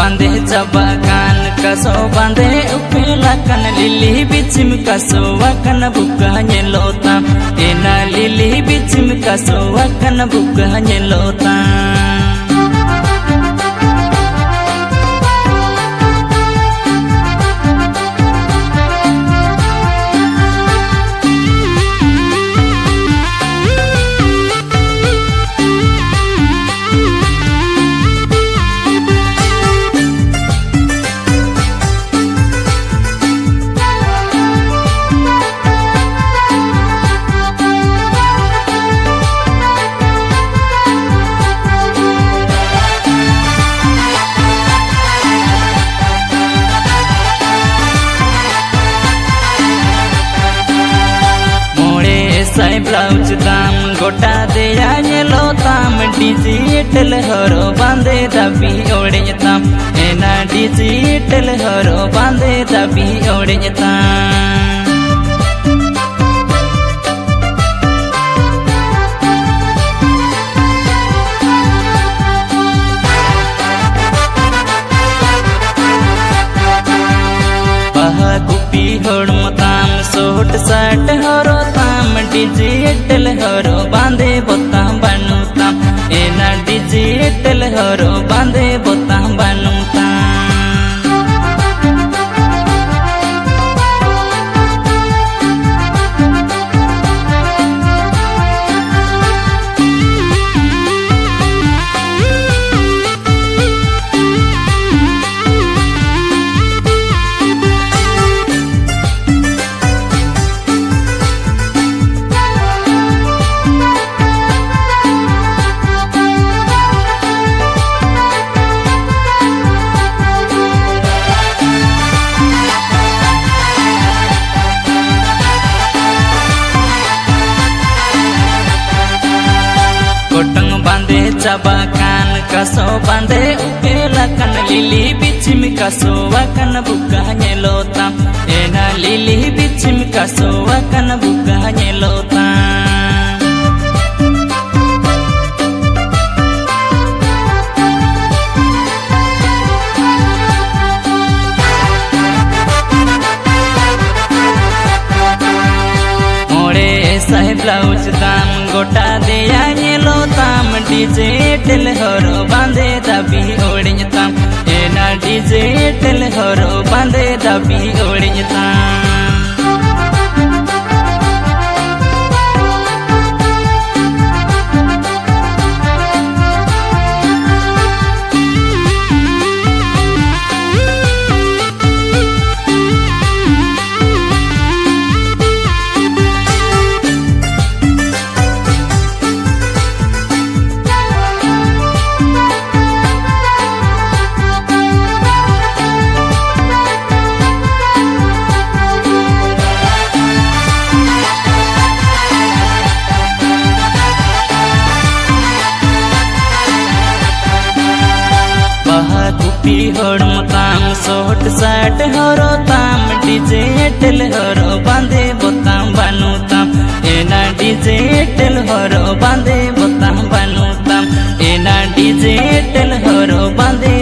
बांधे चबाकान कसो बांधे उपेलाkan lili bicim kaso akan buka nyelotam ena lili bicim kaso akan buka nyelotam. साई blouse दाम गोटा दे आयलो ताम डिजिटल हरो बांधे दबी ओड़े ताम एना डिजिटल हरो बांधे दबी ओड़े ताम. पहा कुपी होड़ ताम सोट साट हरो डिजिटल हरो बांधे बोताम बनूताम एना डिजिटल हरो बांधे बोताम बनूताम. कोटंग बांधे चबाकान कसो बांधे उपेलाkan lili bicim kaso akan buka nyelotam ena lili bicim kaso akan buka nyelotam. साई ब्लाउज दाम गोटा दे आयलो ताम डिजिटल हरो बांधे दबी ओड़े ताम एना डिजिटल हरो बांधे दबी ओड़े ताम. कुपी होड़ ताम सोट साट हरो ताम डिजिटल हरो बांधे बोताम बनूताम एना डिजिटल हरो बांधे बोताम बनूताम एना डिजिटल हरो बांधे